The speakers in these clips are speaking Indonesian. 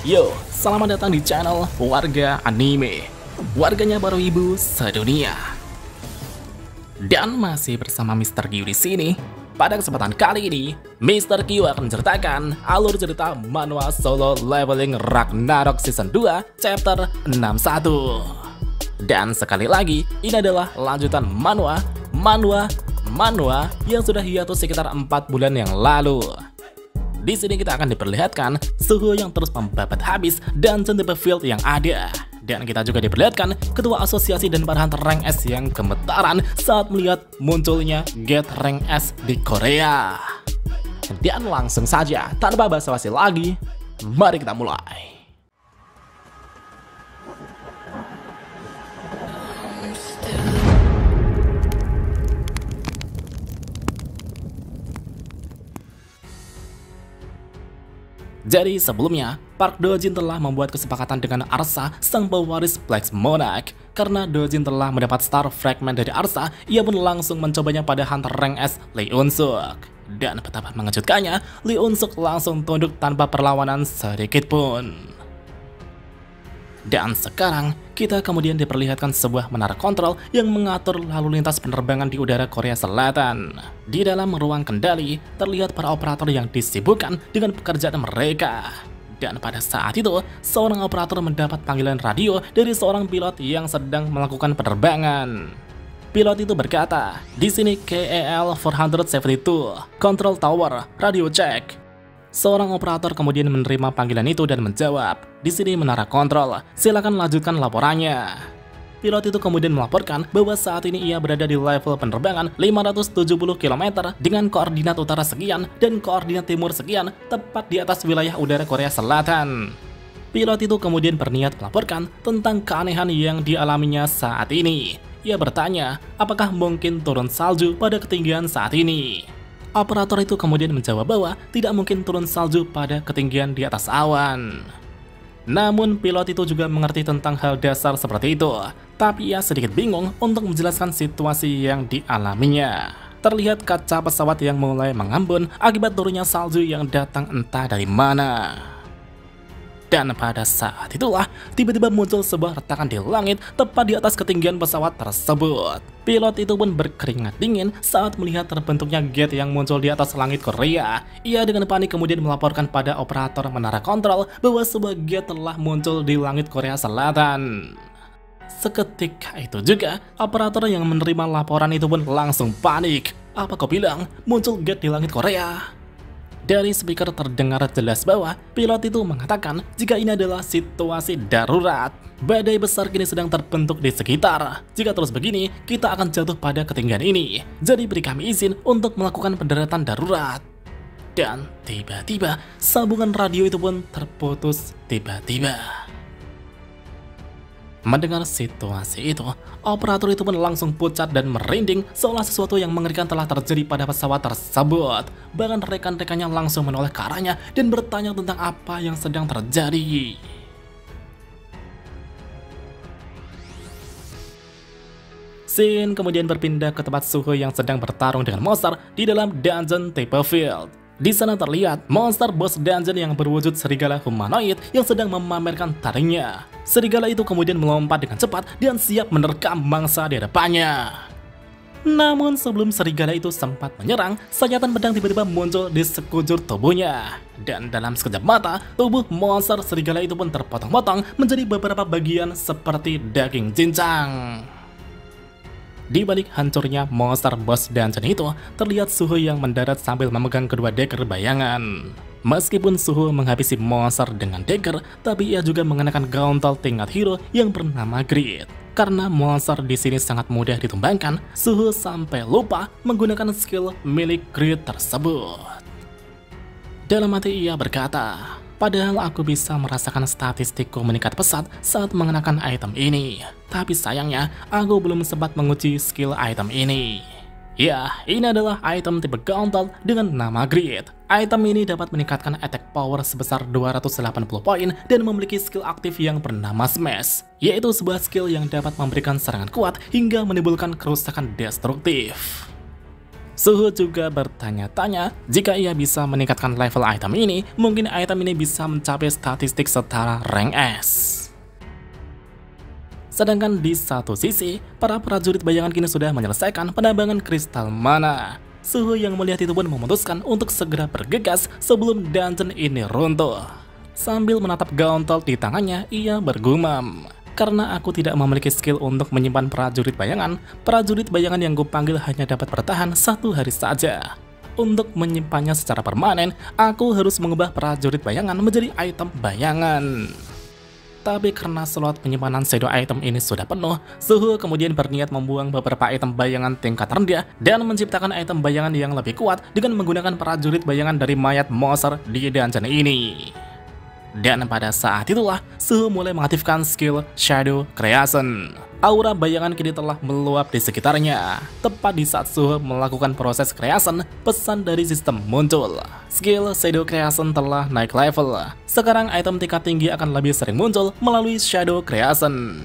Yo, selamat datang di channel Warga Anime, warganya para wibu sedunia. Dan masih bersama Mr. Q di sini. Pada kesempatan kali ini, Mr. Q akan menceritakan alur cerita manhwa Solo Leveling Ragnarok Season 2 Chapter 61. Dan sekali lagi, ini adalah lanjutan manhwa yang sudah hiatus sekitar 4 bulan yang lalu. Di sini kita akan diperlihatkan suhu yang terus membabat habis dan type field yang ada. Dan kita juga diperlihatkan ketua asosiasi dan para hunter rank S yang gemetaran saat melihat munculnya Get Rank S di Korea. Dan langsung saja, tanpa basa-basi lagi, mari kita mulai. Jadi sebelumnya, Park Do-jin telah membuat kesepakatan dengan Arsa, sang pewaris Black Monarch. Karena Do-jin telah mendapat Star Fragment dari Arsa, ia pun langsung mencobanya pada hunter rank S Lee Unsuk. Dan betapa mengejutkannya, Lee Unsuk langsung tunduk tanpa perlawanan sedikit pun. Dan sekarang, kita kemudian diperlihatkan sebuah menara kontrol yang mengatur lalu lintas penerbangan di udara Korea Selatan. Di dalam ruang kendali, terlihat para operator yang disibukkan dengan pekerjaan mereka. Dan pada saat itu, seorang operator mendapat panggilan radio dari seorang pilot yang sedang melakukan penerbangan. Pilot itu berkata, "Di sini KEL 472, Control Tower, radio check." Seorang operator kemudian menerima panggilan itu dan menjawab, "Di sini menara kontrol, silakan lanjutkan laporannya." Pilot itu kemudian melaporkan bahwa saat ini ia berada di level penerbangan 570 km dengan koordinat utara sekian dan koordinat timur sekian, tepat di atas wilayah udara Korea Selatan. Pilot itu kemudian berniat melaporkan tentang keanehan yang dialaminya saat ini. Ia bertanya, apakah mungkin turun salju pada ketinggian saat ini? Operator itu kemudian menjawab bahwa tidak mungkin turun salju pada ketinggian di atas awan. Namun pilot itu juga mengerti tentang hal dasar seperti itu, tapi ia sedikit bingung untuk menjelaskan situasi yang dialaminya. Terlihat kaca pesawat yang mulai mengambun akibat turunnya salju yang datang entah dari mana. Dan pada saat itulah, tiba-tiba muncul sebuah retakan di langit tepat di atas ketinggian pesawat tersebut. Pilot itu pun berkeringat dingin saat melihat terbentuknya gate yang muncul di atas langit Korea. Ia dengan panik kemudian melaporkan pada operator menara kontrol bahwa sebuah gate telah muncul di langit Korea Selatan. Seketika itu juga, operator yang menerima laporan itu pun langsung panik. "Apa kau bilang? Muncul gate di langit Korea?" Dari speaker terdengar jelas bahwa pilot itu mengatakan jika ini adalah situasi darurat. Badai besar kini sedang terbentuk di sekitar. Jika terus begini, kita akan jatuh pada ketinggian ini. Jadi beri kami izin untuk melakukan pendaratan darurat. Dan tiba-tiba, sambungan radio itu pun terputus tiba-tiba. Mendengar situasi itu, operator itu pun langsung pucat dan merinding seolah sesuatu yang mengerikan telah terjadi pada pesawat tersebut. Bahkan rekan-rekannya langsung menoleh ke arahnya dan bertanya tentang apa yang sedang terjadi. Scene kemudian berpindah ke tempat Suho yang sedang bertarung dengan monster di dalam dungeon type field. Di sana terlihat monster boss dungeon yang berwujud serigala humanoid yang sedang memamerkan taringnya. Serigala itu kemudian melompat dengan cepat dan siap menerkam mangsa di hadapannya. Namun sebelum serigala itu sempat menyerang, sayatan pedang tiba-tiba muncul di sekujur tubuhnya. Dan dalam sekejap mata, tubuh monster serigala itu pun terpotong-potong menjadi beberapa bagian seperti daging cincang. Di balik hancurnya monster boss dungeon itu, terlihat Suho yang mendarat sambil memegang kedua dagger bayangan. Meskipun Suho menghabisi monster dengan dagger, tapi ia juga mengenakan gauntel tingkat hero yang bernama Grid. Karena monster di sini sangat mudah ditumbangkan, Suho sampai lupa menggunakan skill milik Grid tersebut. Dalam hati ia berkata, "Padahal aku bisa merasakan statistikku meningkat pesat saat mengenakan item ini. Tapi sayangnya, aku belum sempat menguji skill item ini." Ya, ini adalah item tipe gauntel dengan nama Grid. Item ini dapat meningkatkan attack power sebesar 280 poin dan memiliki skill aktif yang bernama Smash, yaitu sebuah skill yang dapat memberikan serangan kuat hingga menimbulkan kerusakan destruktif. Suhu juga bertanya-tanya jika ia bisa meningkatkan level item ini, mungkin item ini bisa mencapai statistik setara rank S. Sedangkan di satu sisi, para prajurit bayangan kini sudah menyelesaikan penambangan kristal mana. Suhu yang melihat itu pun memutuskan untuk segera bergegas sebelum dungeon ini runtuh. Sambil menatap gauntel di tangannya, ia bergumam. Karena aku tidak memiliki skill untuk menyimpan prajurit bayangan yang kupanggil hanya dapat bertahan 1 hari saja. Untuk menyimpannya secara permanen, aku harus mengubah prajurit bayangan menjadi item bayangan. Tapi karena slot penyimpanan shadow item ini sudah penuh, Suhu kemudian berniat membuang beberapa item bayangan tingkat rendah dan menciptakan item bayangan yang lebih kuat dengan menggunakan prajurit bayangan dari mayat monster di dungeon ini. Dan pada saat itulah, Suhu mulai mengaktifkan skill Shadow Creation. Aura bayangan kini telah meluap di sekitarnya. Tepat di saat Suhu melakukan proses creation, pesan dari sistem muncul. Skill Shadow Creation telah naik level. Sekarang item tingkat tinggi akan lebih sering muncul melalui Shadow Creation.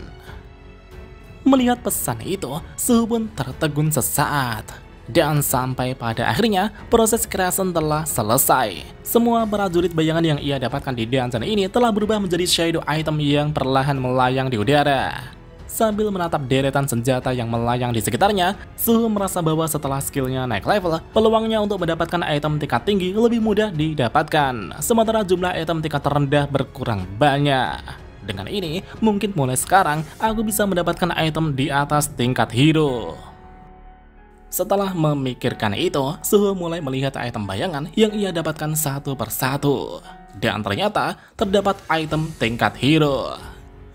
Melihat pesan itu, Suhu pun tertegun sesaat. Dan sampai pada akhirnya, proses creation telah selesai. Semua prajurit bayangan yang ia dapatkan di dungeon ini telah berubah menjadi shadow item yang perlahan melayang di udara. Sambil menatap deretan senjata yang melayang di sekitarnya, Suhu merasa bahwa setelah skillnya naik level, peluangnya untuk mendapatkan item tingkat tinggi lebih mudah didapatkan. Sementara jumlah item tingkat terendah berkurang banyak. Dengan ini, mungkin mulai sekarang aku bisa mendapatkan item di atas tingkat hero. Setelah memikirkan itu, Suhu mulai melihat item bayangan yang ia dapatkan satu persatu. Dan ternyata terdapat item tingkat hero.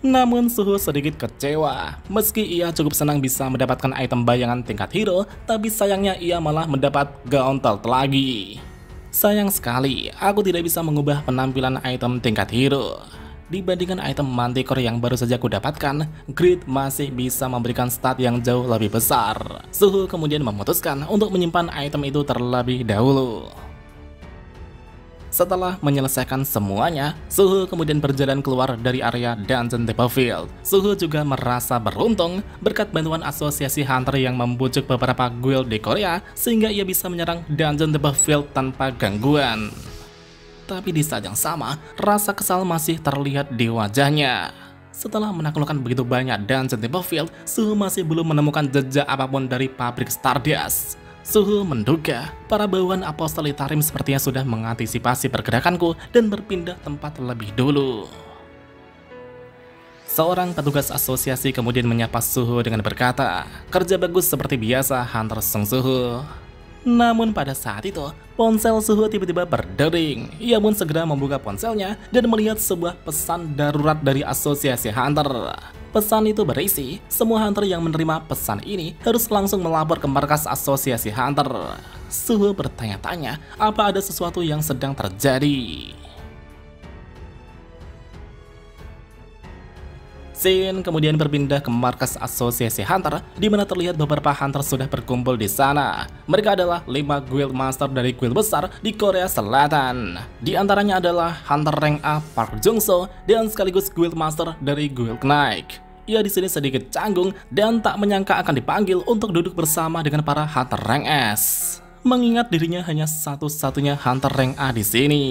Namun Suhu sedikit kecewa. Meski ia cukup senang bisa mendapatkan item bayangan tingkat hero, tapi sayangnya ia malah mendapat gauntel lagi. Sayang sekali, aku tidak bisa mengubah penampilan item tingkat hero. Dibandingkan item Manticore yang baru saja kudapatkan, Grid masih bisa memberikan stat yang jauh lebih besar. Suhu kemudian memutuskan untuk menyimpan item itu terlebih dahulu. Setelah menyelesaikan semuanya, Suhu kemudian berjalan keluar dari area dungeon The Battlefield. Suhu juga merasa beruntung berkat bantuan asosiasi hunter yang membujuk beberapa guild di Korea sehingga ia bisa menyerang dungeon The Battlefield tanpa gangguan. Tapi di saat yang sama, rasa kesal masih terlihat di wajahnya. Setelah menaklukkan begitu banyak dungeon The Battlefield, Suhu masih belum menemukan jejak apapun dari pabrik Stardust. Suhu menduga para bawahan Apostle Itarim sepertinya sudah mengantisipasi pergerakanku dan berpindah tempat lebih dulu. Seorang petugas asosiasi kemudian menyapa Suhu dengan berkata, "Kerja bagus seperti biasa, Hunter Sung Suhu." Namun pada saat itu, ponsel Suhu tiba-tiba berdering. Ia pun segera membuka ponselnya dan melihat sebuah pesan darurat dari asosiasi hunter. Pesan itu berisi, semua hunter yang menerima pesan ini harus langsung melapor ke markas asosiasi hunter. Suhu bertanya-tanya, apa ada sesuatu yang sedang terjadi? Scene kemudian berpindah ke markas asosiasi hunter, di mana terlihat beberapa hunter sudah berkumpul di sana. Mereka adalah 5 guild master dari guild besar di Korea Selatan. Di antaranya adalah hunter rank A Park Jung-soo dan sekaligus guild master dari guild Knight. Ia di sini sedikit canggung dan tak menyangka akan dipanggil untuk duduk bersama dengan para hunter rank S. Mengingat dirinya hanya satu-satunya hunter rank A di sini.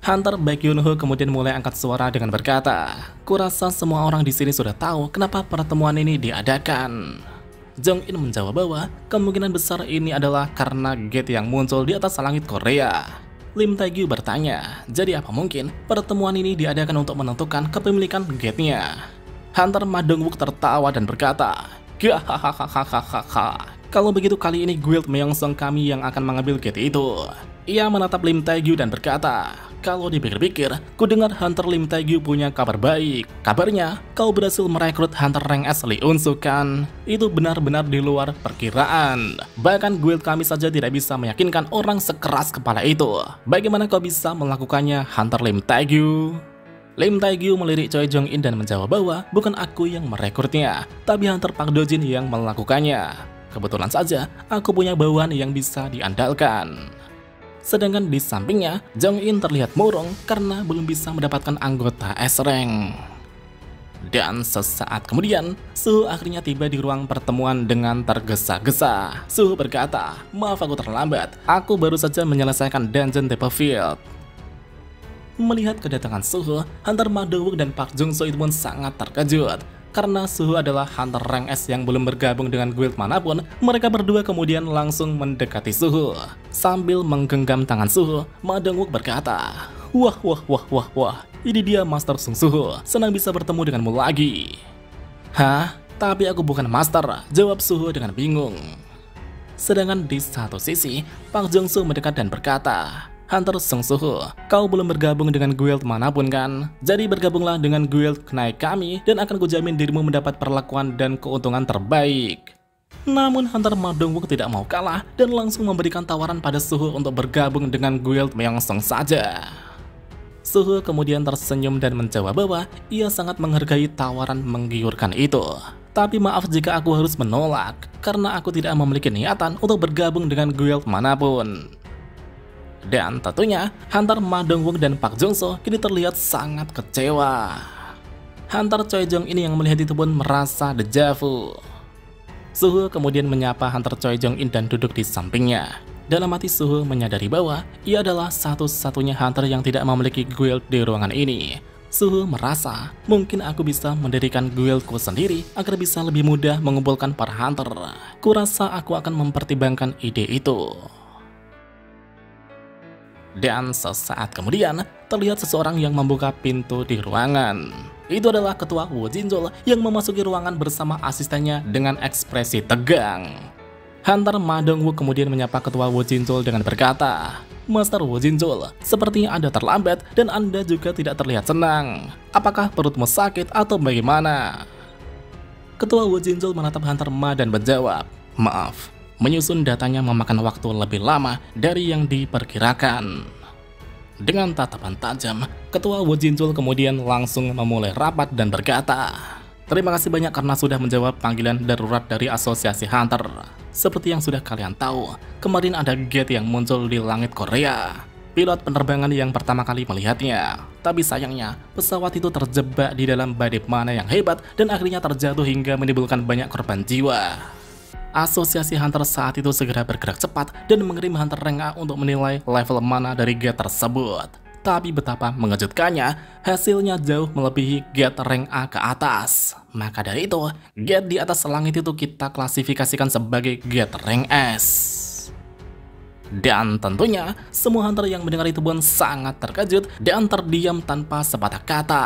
Hunter Baek Yun-ho kemudian mulai angkat suara dengan berkata, "Kurasa semua orang di sini sudah tahu kenapa pertemuan ini diadakan." Jong In menjawab bahwa kemungkinan besar ini adalah karena gate yang muncul di atas langit Korea. Lim Tae-gyu bertanya, jadi apa mungkin pertemuan ini diadakan untuk menentukan kepemilikan gate-nya? Hunter Ma Dong-wook tertawa dan berkata, "Hahaha, kalau begitu kali ini guild Myeongsong kami yang akan mengambil gate itu." Ia menatap Lim Tae-gyu dan berkata, "Kalau dipikir-pikir, ku dengar Hunter Lim Tae-gyu punya kabar baik. Kabarnya, kau berhasil merekrut Hunter rank S Lee Un-soo kan? Itu benar-benar di luar perkiraan. Bahkan guild kami saja tidak bisa meyakinkan orang sekeras kepala itu. Bagaimana kau bisa melakukannya, Hunter Lim Tae-gyu?" Lim Tae-gyu melirik Choi Jong-in dan menjawab bahwa bukan aku yang merekrutnya, tapi Hunter Park Do-jin yang melakukannya. Kebetulan saja, aku punya bawahan yang bisa diandalkan. Sedangkan di sampingnya, Jong In terlihat murung karena belum bisa mendapatkan anggota S-Rank. Dan sesaat kemudian, Suhu akhirnya tiba di ruang pertemuan dengan tergesa-gesa. Suhu berkata, "Maaf aku terlambat, aku baru saja menyelesaikan dungeon Deeperfield." Melihat kedatangan Suhu, Hunter Ma Dong-wook dan Park Jung-soo itu pun sangat terkejut. Karena Suhu adalah Hunter rank S yang belum bergabung dengan guild manapun, mereka berdua kemudian langsung mendekati Suhu. Sambil menggenggam tangan Suhu, Ma Dong-wook berkata, wah, ini dia Master Sung Suhu, senang bisa bertemu denganmu lagi." "Hah? Tapi aku bukan Master," jawab Suhu dengan bingung. Sedangkan di satu sisi, Park Jung-soo mendekat dan berkata, "Hunter Sung Suhu, kau belum bergabung dengan guild manapun kan? Jadi bergabunglah dengan guild kenaik kami dan akan kujamin dirimu mendapat perlakuan dan keuntungan terbaik." Namun Hunter Ma Dong-wook tidak mau kalah dan langsung memberikan tawaran pada Suhu untuk bergabung dengan guild Myeongsong saja. Suhu kemudian tersenyum dan menjawab bahwa ia sangat menghargai tawaran menggiurkan itu. "Tapi maaf jika aku harus menolak, karena aku tidak memiliki niatan untuk bergabung dengan guild manapun." Dan tentunya, Hunter Ma Dong-wook dan Park Jung-soo kini terlihat sangat kecewa. Hunter Choi Jong ini yang melihat itu pun merasa dejavu. Suhu kemudian menyapa Hunter Choi Jong In dan duduk di sampingnya. Dalam hati Suhu menyadari bahwa ia adalah satu-satunya Hunter yang tidak memiliki guild di ruangan ini. Suhu merasa, mungkin aku bisa mendirikan guildku sendiri agar bisa lebih mudah mengumpulkan para Hunter. Kurasa aku akan mempertimbangkan ide itu. Dan sesaat kemudian, terlihat seseorang yang membuka pintu di ruangan. Itu adalah Ketua Woo Jin-jul yang memasuki ruangan bersama asistennya dengan ekspresi tegang. Hunter Ma Dong-wook kemudian menyapa Ketua Woo Jin-jul dengan berkata, "Master Woo Jin-jul, sepertinya Anda terlambat dan Anda juga tidak terlihat senang. Apakah perutmu sakit atau bagaimana?" Ketua Woo Jin-jul menatap Hunter Ma dan menjawab, "Maaf. Menyusun datanya memakan waktu lebih lama dari yang diperkirakan." Dengan tatapan tajam, Ketua Woo Jin-jul kemudian langsung memulai rapat dan berkata, "Terima kasih banyak karena sudah menjawab panggilan darurat dari Asosiasi Hunter. Seperti yang sudah kalian tahu, kemarin ada gate yang muncul di langit Korea. Pilot penerbangan yang pertama kali melihatnya. Tapi sayangnya, pesawat itu terjebak di dalam badai mana yang hebat dan akhirnya terjatuh hingga menimbulkan banyak korban jiwa. Asosiasi Hunter saat itu segera bergerak cepat dan mengirim Hunter rank A untuk menilai level mana dari gate tersebut. Tapi betapa mengejutkannya, hasilnya jauh melebihi gate rank A ke atas. Maka dari itu, gate di atas langit itu kita klasifikasikan sebagai gate rank S. Dan tentunya, semua Hunter yang mendengar itu pun sangat terkejut dan terdiam tanpa sepatah kata.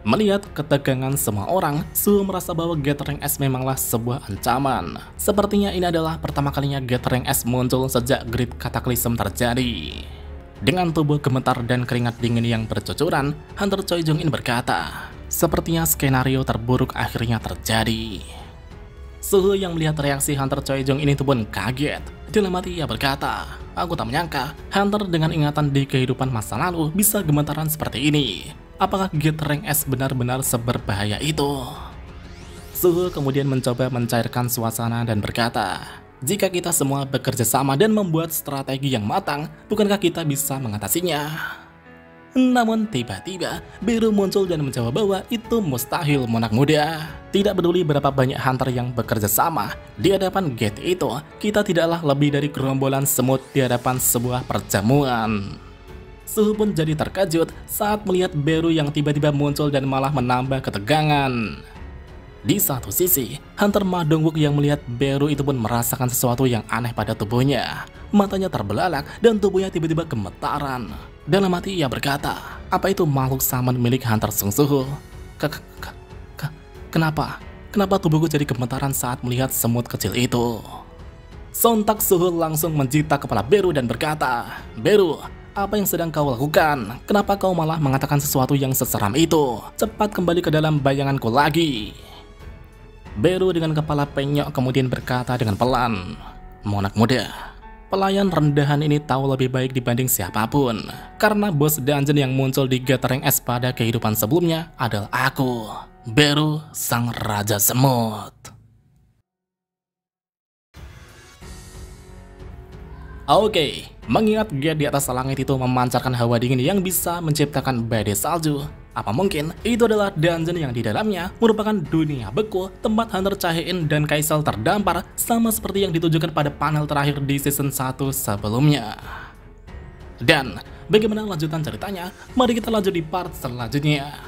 Melihat ketegangan semua orang, Suhu merasa bahwa gate rank S memanglah sebuah ancaman. Sepertinya ini adalah pertama kalinya gate rank S muncul sejak Great Cataclysm terjadi. Dengan tubuh gemetar dan keringat dingin yang bercucuran, Hunter Choi Jong In berkata, "Sepertinya skenario terburuk akhirnya terjadi." Suhu yang melihat reaksi Hunter Choi Jong In itu pun kaget. Dalam hati ia berkata, "Aku tak menyangka Hunter dengan ingatan di kehidupan masa lalu bisa gemetaran seperti ini. Apakah gate rank S benar-benar seberbahaya itu?" Suhu kemudian mencoba mencairkan suasana dan berkata, "Jika kita semua bekerja sama dan membuat strategi yang matang, bukankah kita bisa mengatasinya?" Namun tiba-tiba, Beru muncul dan menjawab bahwa itu mustahil Monarch muda. Tidak peduli berapa banyak Hunter yang bekerja sama, di hadapan gate itu, kita tidaklah lebih dari gerombolan semut di hadapan sebuah perjamuan. Suhu pun jadi terkejut saat melihat Beru yang tiba-tiba muncul dan malah menambah ketegangan. Di satu sisi, Hunter Ma Dong-wook yang melihat Beru itu pun merasakan sesuatu yang aneh pada tubuhnya. Matanya terbelalak dan tubuhnya tiba-tiba gemetaran. Dalam hati ia berkata, apa itu makhluk saman milik Hunter Sung Suhu? Kenapa? Kenapa tubuhku jadi gemetaran saat melihat semut kecil itu? Sontak Suhu langsung menjita kepala Beru dan berkata, "Beru, apa yang sedang kau lakukan? Kenapa kau malah mengatakan sesuatu yang seseram itu? Cepat kembali ke dalam bayanganku lagi." Beru dengan kepala penyok kemudian berkata dengan pelan, "Monarch muda, pelayan rendahan ini tahu lebih baik dibanding siapapun. Karena bos dungeon yang muncul di gate rank S pada kehidupan sebelumnya adalah aku, Beru, sang Raja Semut." Oke, mengingat gate di atas langit itu memancarkan hawa dingin yang bisa menciptakan badai salju, Apa mungkin itu adalah dungeon yang di dalamnya merupakan dunia beku tempat Hunter Chaein dan Kaisel terdampar, sama seperti yang ditujukan pada panel terakhir di season 1 sebelumnya. Dan bagaimana lanjutan ceritanya? Mari kita lanjut di part selanjutnya.